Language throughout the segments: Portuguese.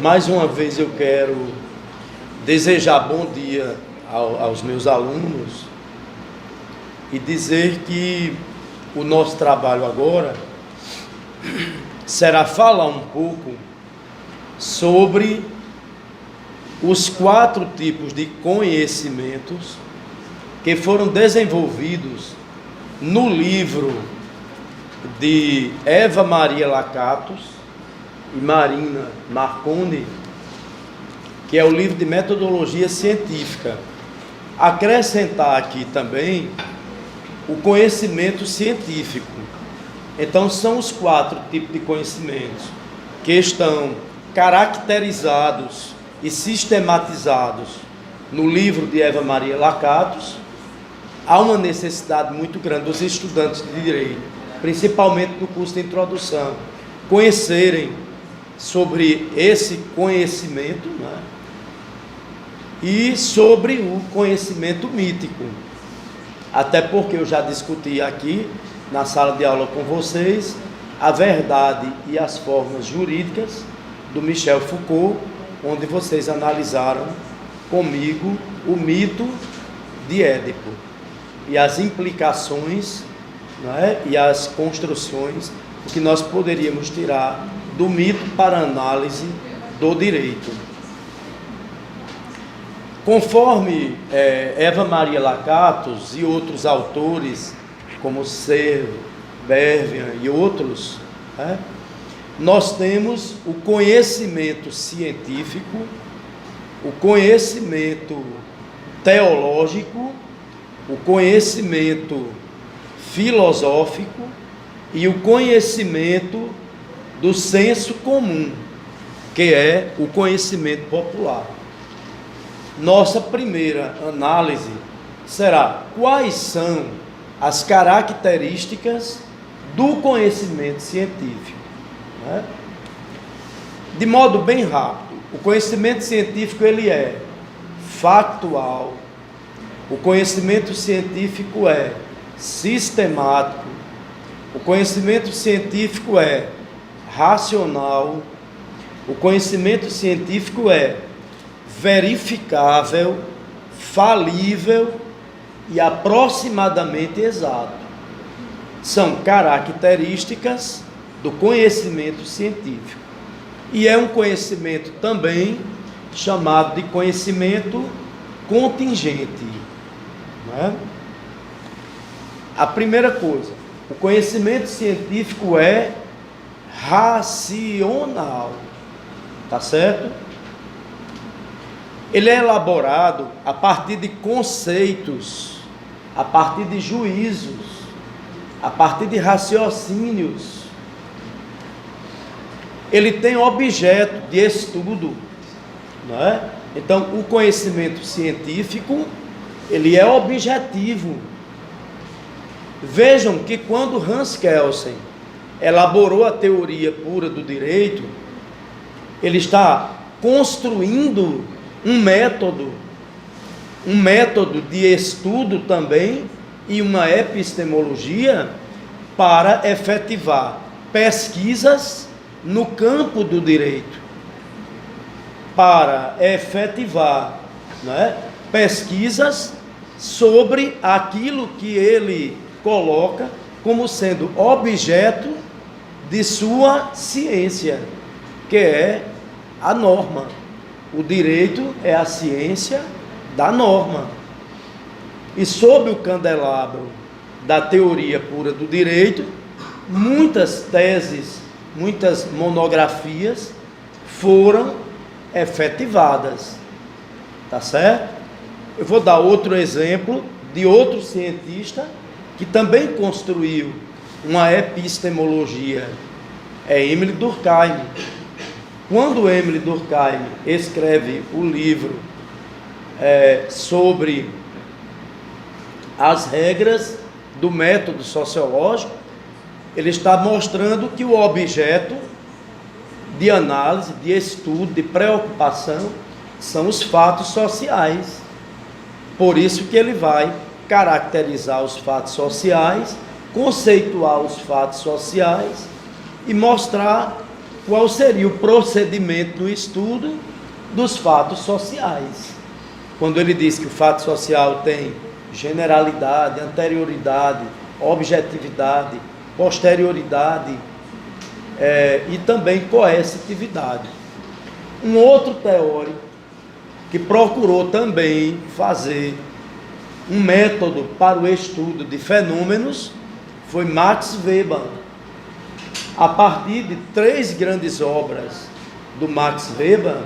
Mais uma vez eu quero desejar bom dia aos meus alunos e dizer que o nosso trabalho agora será falar um pouco sobre os 4 tipos de conhecimentos que foram desenvolvidos no livro de Eva Maria Lakatos e Marina Marconi, que é o livro de metodologia científica. Acrescentar aqui também o conhecimento científico. Então são os 4 tipos de conhecimentos que estão caracterizados e sistematizados no livro de Eva Maria Lakatos. Há uma necessidade muito grande dos estudantes de direito, principalmente no curso de introdução, conhecerem sobre esse conhecimento, né? E sobre o conhecimento mítico. Até porque eu já discuti aqui na sala de aula com vocês a verdade e as formas jurídicas do Michel Foucault, onde vocês analisaram comigo o mito de Édipo e as implicações, né, e as construções que nós poderíamos tirar do mito para análise do direito. Conforme Eva Maria Lakatos e outros autores, como Servo, Bervian e outros, né, nós temos o conhecimento científico, o conhecimento teológico, o conhecimento filosófico e o conhecimento do senso comum, que é o conhecimento popular. Nossa primeira análise será quais são as características do conhecimento científico, né? De modo bem rápido, o conhecimento científico ele é factual, o conhecimento científico é sistemático, o conhecimento científico é racional, o conhecimento científico é verificável, falível e aproximadamente exato. São características do conhecimento científico. E é um conhecimento também chamado de conhecimento contingente, né? A primeira coisa, o conhecimento científico é racional, tá certo? Ele é elaborado a partir de conceitos, a partir de juízos, a partir de raciocínios. Ele tem objeto de estudo, não é? Então, o conhecimento científico, ele é objetivo. Vejam que quando Hans Kelsen elaborou a teoria pura do direito, ele está construindo um método de estudo também e uma epistemologia para efetivar pesquisas no campo do direito, para efetivar, né, pesquisas sobre aquilo que ele coloca como sendo objeto de sua ciência, que é a norma. O direito é a ciência da norma. E sob o candelabro da teoria pura do direito, muitas teses, muitas monografias foram efetivadas. Tá certo? Eu vou dar outro exemplo de outro cientista que também construiu uma epistemologia, é Émile Durkheim. Quando Émile Durkheim escreve o livro sobre as regras do método sociológico, ele está mostrando que o objeto de análise, de estudo, de preocupação são os fatos sociais. Por isso que ele vai caracterizar os fatos sociais, conceituar os fatos sociais e mostrar qual seria o procedimento do estudo dos fatos sociais. Quando ele diz que o fato social tem generalidade, anterioridade, objetividade, posterioridade e também coercitividade. Um outro teórico que procurou também fazer um método para o estudo de fenômenos foi Max Weber. A partir de 3 grandes obras do Max Weber,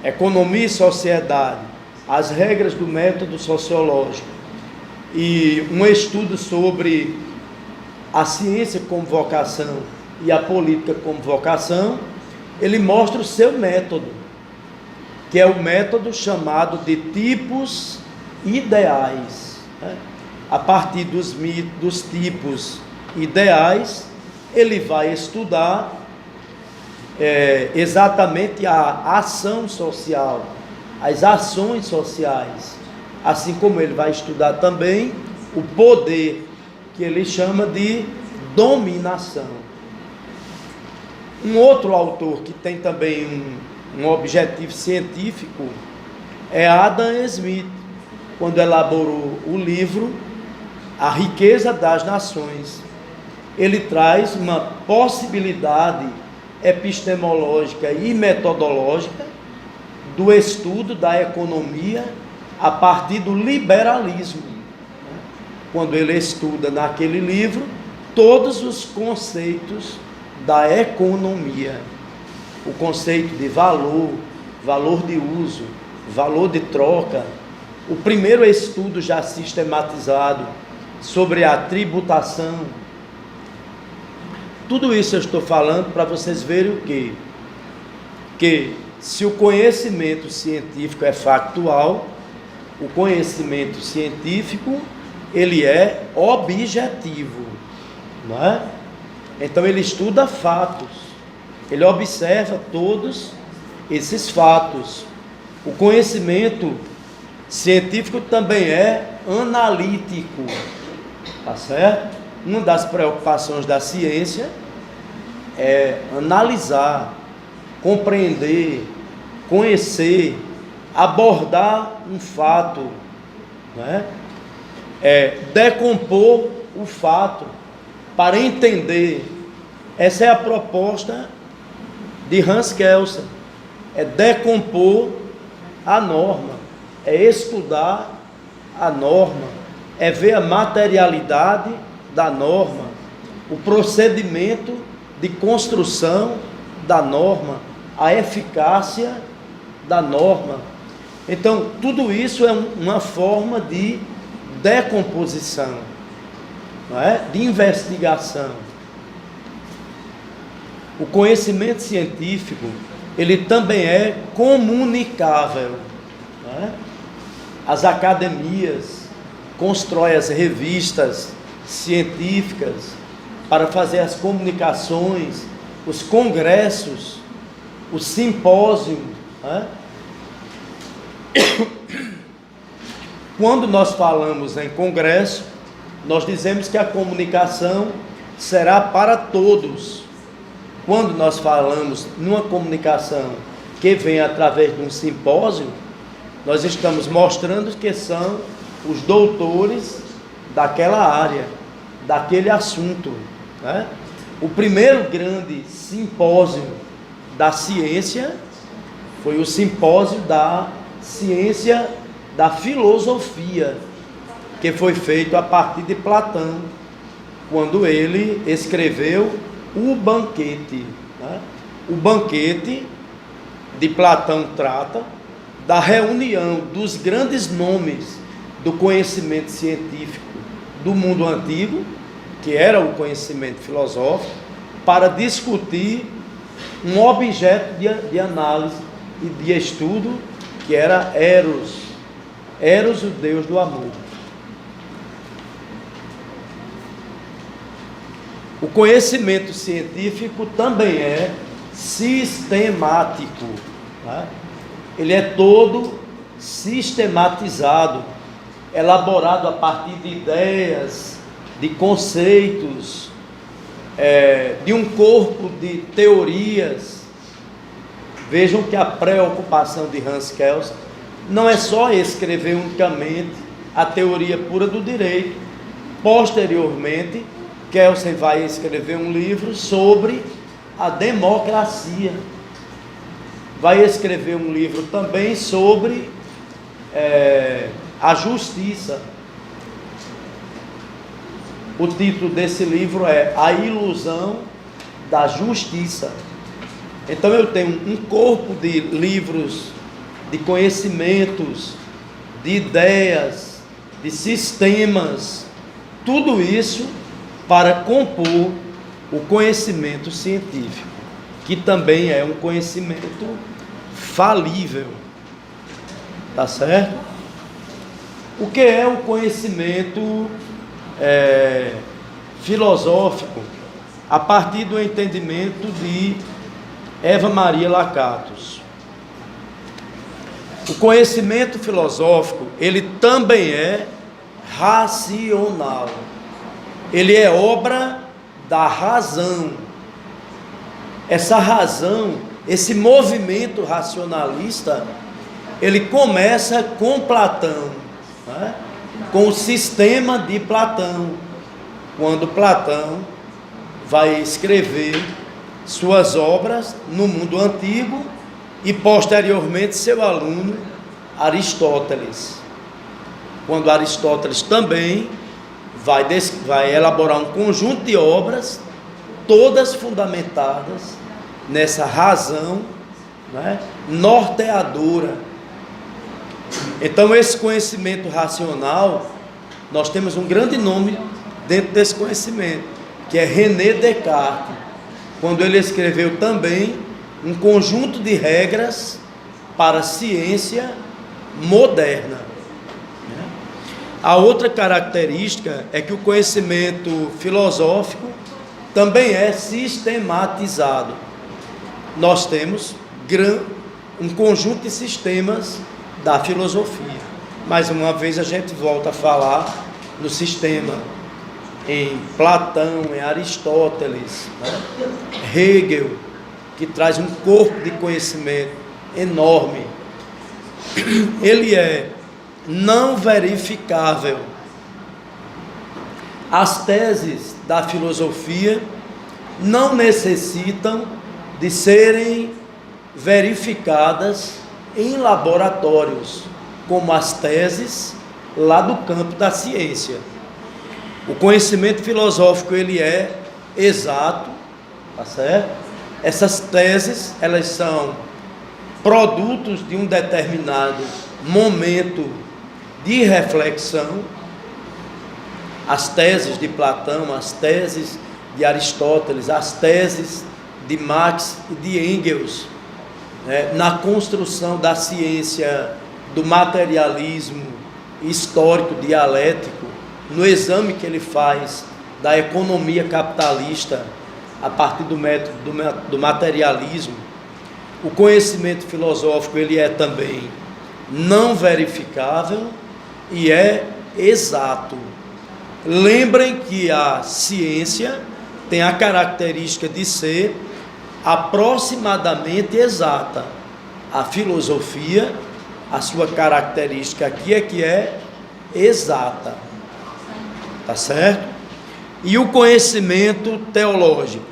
Economia e Sociedade, As Regras do Método Sociológico e um estudo sobre a ciência como vocação e a política como vocação, ele mostra o seu método, que é o método chamado de tipos ideais. A partir dos tipos ideais, ele vai estudar exatamente a ação social, as ações sociais, assim como ele vai estudar também o poder, que ele chama de dominação. Um outro autor que tem também um objetivo científico é Adam Smith, quando elaborou o livro A Riqueza das Nações. Ele traz uma possibilidade epistemológica e metodológica do estudo da economia a partir do liberalismo. Quando ele estuda naquele livro todos os conceitos da economia, o conceito de valor, valor de uso, valor de troca, o primeiro estudo já sistematizado sobre a tributação. Tudo isso eu estou falando para vocês verem o quê? Que se o conhecimento científico é factual, o conhecimento científico, ele é objetivo, não é? Então ele estuda fatos, ele observa todos esses fatos. O conhecimento científico também é analítico, tá certo? Uma das preocupações da ciência é analisar, compreender, conhecer, abordar um fato, né? Decompor o fato para entender. Essa é a proposta de Hans Kelsen, é decompor a norma, é estudar a norma, é ver a materialidade da norma, o procedimento de construção da norma, a eficácia da norma. Então, tudo isso é uma forma de decomposição, não é? De investigação. O conhecimento científico, ele também é comunicável, não é? As academias constroem as revistas científicas para fazer as comunicações, os congressos, os simpósios, né? Quando nós falamos em congresso, nós dizemos que a comunicação será para todos. Quando nós falamos numa comunicação que vem através de um simpósio, nós estamos mostrando que são os doutores daquela área, daquele assunto, né? O primeiro grande simpósio da ciência foi o simpósio da ciência da filosofia, que foi feito a partir de Platão, quando ele escreveu o Banquete, né? O Banquete de Platão trata da reunião dos grandes nomes do conhecimento científico do mundo antigo, que era o conhecimento filosófico, para discutir um objeto de análise e de estudo, que era Eros, o Deus do amor. O conhecimento científico também é sistemático, né? Ele é todo sistematizado, elaborado a partir de ideias, de conceitos, de um corpo de teorias. Vejam que a preocupação de Hans Kelsen não é só escrever unicamente a teoria pura do direito. Posteriormente, Kelsen vai escrever um livro sobre a democracia. Vai escrever um livro também sobre a justiça. O título desse livro é A Ilusão da Justiça. Então eu tenho um corpo de livros, de conhecimentos, de ideias, de sistemas, tudo isso para compor o conhecimento científico, que também é um conhecimento falível. Tá certo? O que é o conhecimento filosófico? A partir do entendimento de Eva Maria Lakatos. O conhecimento filosófico, ele também é racional. Ele é obra da razão. Essa razão, esse movimento racionalista, ele começa com Platão, né? Com o sistema de Platão, quando Platão vai escrever suas obras no mundo antigo e posteriormente seu aluno Aristóteles, quando Aristóteles também vai elaborar um conjunto de obras, todas fundamentadas nessa razão, né, norteadora. Então esse conhecimento racional, nós temos um grande nome dentro desse conhecimento, que é René Descartes, quando ele escreveu também um conjunto de regras para a ciência moderna. A outra característica é que o conhecimento filosófico também é sistematizado. Nós temos um conjunto de sistemas da filosofia. Mais uma vez a gente volta a falar no sistema em Platão, em Aristóteles, né? Hegel, que traz um corpo de conhecimento enorme. Ele é não verificável. As teses da filosofia não necessitam de serem verificadas em laboratórios, como as teses lá do campo da ciência. O conhecimento filosófico, ele é exato, tá certo? Essas teses, elas são produtos de um determinado momento de reflexão. As teses de Platão, as teses de Aristóteles, as teses de Marx e de Engels, né, na construção da ciência do materialismo histórico dialético, no exame que ele faz da economia capitalista a partir do método do materialismo. O conhecimento filosófico, ele é também não verificável e é exato. Lembrem que a ciência tem a característica de ser aproximadamente exata. A filosofia, a sua característica aqui é que é exata. Tá certo? E o conhecimento teológico.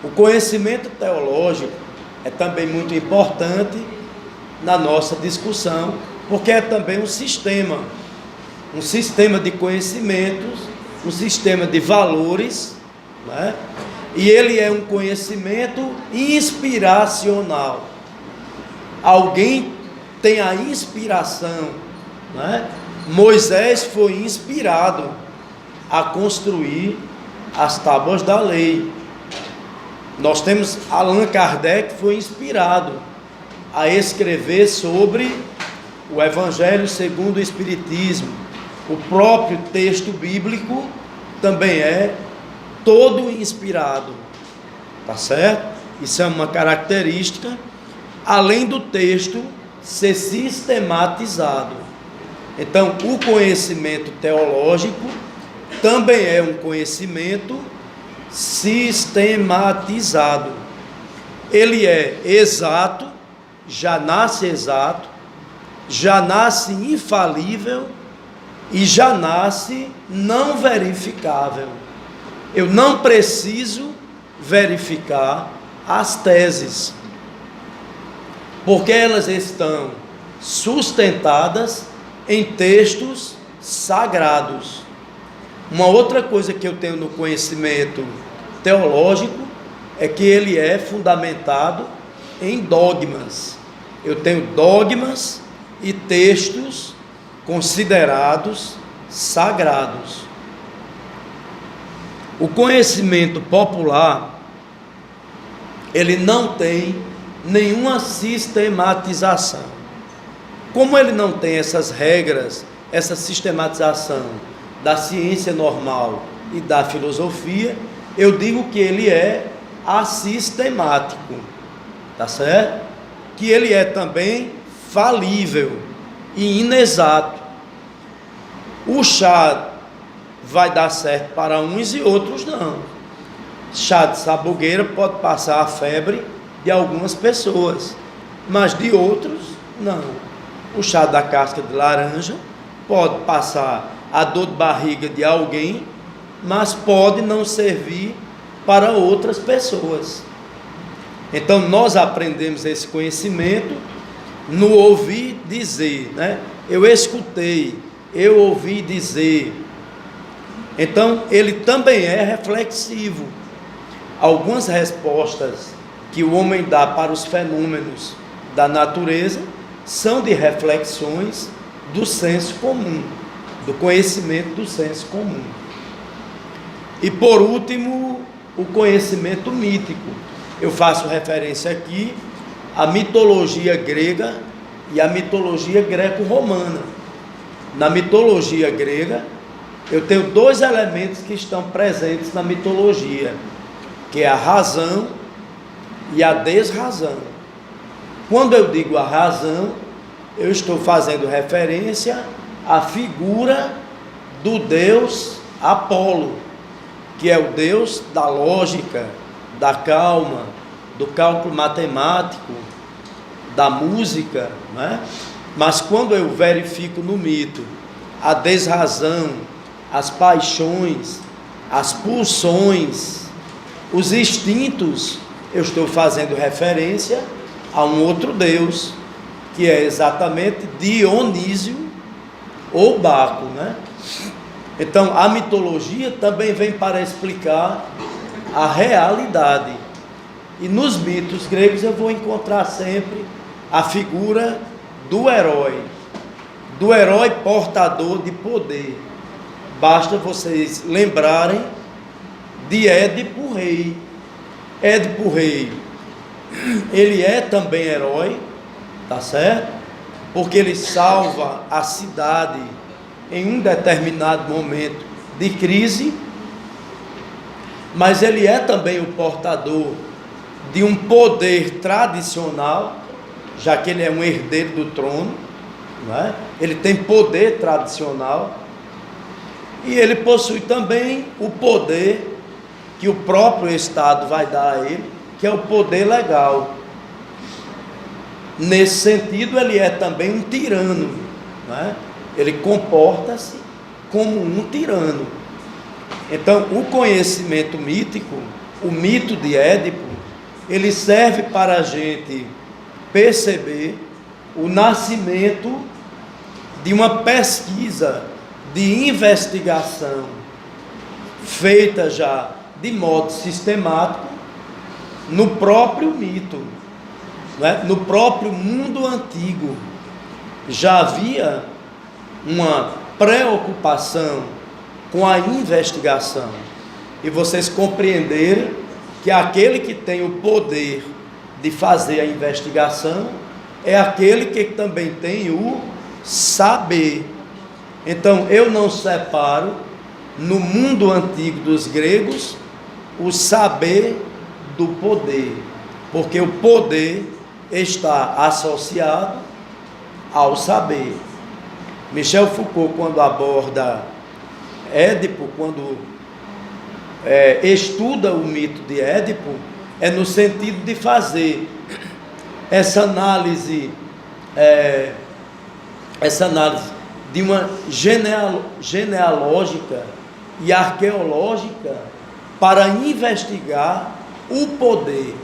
O conhecimento teológico é também muito importante na nossa discussão, porque é também um sistema de conhecimentos, um sistema de valores, né? E ele é um conhecimento inspiracional. Alguém tem a inspiração, né? Moisés foi inspirado a construir as tábuas da lei. Nós temos Allan Kardec, que foi inspirado a escrever sobre o Evangelho segundo o Espiritismo. O próprio texto bíblico também é todo inspirado, tá certo? Isso é uma característica, além do texto ser sistematizado. Então, o conhecimento teológico também é um conhecimento sistematizado. Ele é exato, já nasce infalível e já nasce não verificável. Eu não preciso verificar as teses, porque elas estão sustentadas em textos sagrados. Uma outra coisa que eu tenho no conhecimento teológico é que ele é fundamentado em dogmas. Eu tenho dogmas e textos considerados sagrados. O conhecimento popular, ele não tem nenhuma sistematização. Como ele não tem essas regras, essa sistematização da ciência normal e da filosofia, eu digo que ele é assistemático, tá certo? Que ele é também falível e inexato. O chá vai dar certo para uns e outros não. Chá de sabugueira pode passar a febre de algumas pessoas, mas de outros não. O chá da casca de laranja pode passar a dor de barriga de alguém, mas pode não servir para outras pessoas. Então nós aprendemos esse conhecimento no ouvir dizer, né? Eu escutei, eu ouvi dizer. Então ele também é reflexivo. Algumas respostas que o homem dá para os fenômenos da natureza são de reflexões do senso comum, do conhecimento do senso comum. E por último, o conhecimento mítico. Eu faço referência aqui à mitologia grega e à mitologia greco-romana. Na mitologia grega, eu tenho dois elementos que estão presentes na mitologia, que é a razão e a desrazão. Quando eu digo a razão, eu estou fazendo referência à figura do deus Apolo, que é o deus da lógica, da calma, do cálculo matemático, da música, né? Mas quando eu verifico no mito a desrazão, as paixões, as pulsões, os instintos, eu estou fazendo referência a um outro deus, que é exatamente Dionísio ou Baco, né? Então a mitologia também vem para explicar a realidade. E nos mitos gregos eu vou encontrar sempre a figura do herói portador de poder. Basta vocês lembrarem de Édipo Rei. Édipo Rei, ele é também herói, tá certo? Porque ele salva a cidade em um determinado momento de crise, mas ele é também o portador de um poder tradicional, já que ele é um herdeiro do trono, não é? Ele tem poder tradicional, e ele possui também o poder que o próprio Estado vai dar a ele, que é o poder legal. Nesse sentido, ele é também um tirano, não é? Ele comporta-se como um tirano. Então, o conhecimento mítico, o mito de Édipo, ele serve para a gente perceber o nascimento de uma pesquisa, de investigação, feita já de modo sistemático no próprio mito, né? No próprio mundo antigo. Já havia uma preocupação com a investigação, e vocês compreenderem que aquele que tem o poder de fazer a investigação é aquele que também tem o saber. Então eu não separo no mundo antigo dos gregos o saber do poder, porque o poder está associado ao saber. Michel Foucault, quando aborda Édipo, quando estuda o mito de Édipo, é no sentido de fazer essa análise de uma genealógica e arqueológica para investigar o poder,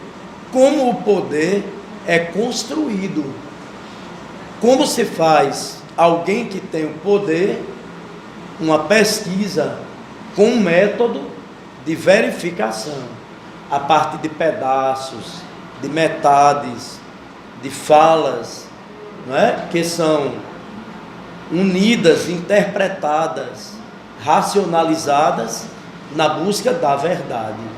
como o poder é construído, como se faz alguém que tem o poder, uma pesquisa com um método de verificação, a partir de pedaços, de metades, de falas, não é? Que são unidas, interpretadas, racionalizadas na busca da verdade.